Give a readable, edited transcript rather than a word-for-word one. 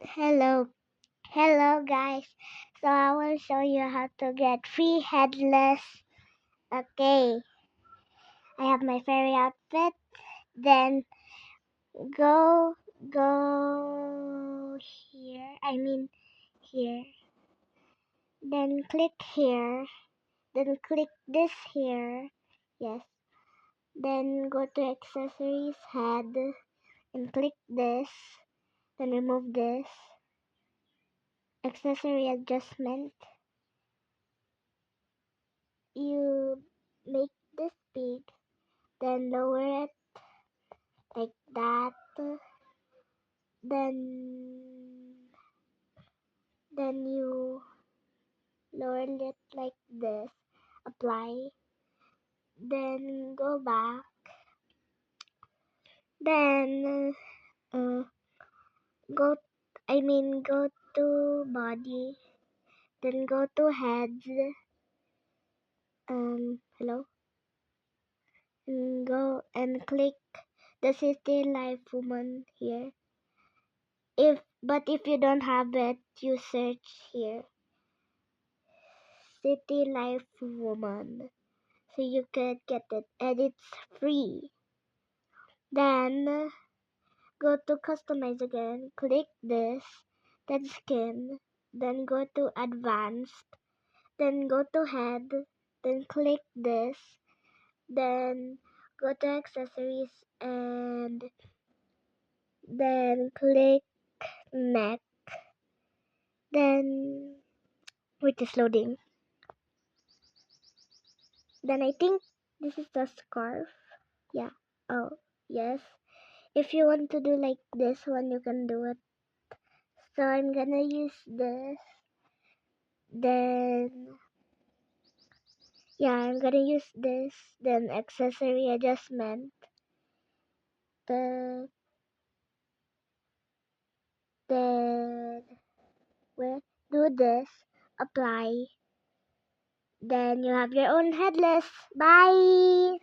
Hello, hello guys. So I will show you how to get free headless. Okay, I have my fairy outfit. Then go here. I mean here. Then click here. Then click this here. Yes. Then go to accessories head and click this. Then remove this. Accessory adjustment. You make this big, then lower it like that, then you lower it like this, apply, then go back, then go go to body, then go to heads, hello, and go and click the City Life Woman here. But if you don't have it, you search here City Life Woman, so you can get it, and it's free. Then go to customize again, click this, then skin, then go to advanced, then go to head, then click this, then go to accessories, and then click neck, then wait, it's loading. Then I think this is the scarf. Yeah. Oh, yes. If you want to do like this one, you can do it. So I'm gonna use this. Then, yeah, I'm gonna use this. Then accessory adjustment. The, then, where, do this. Apply. Then you have your own headless. Bye!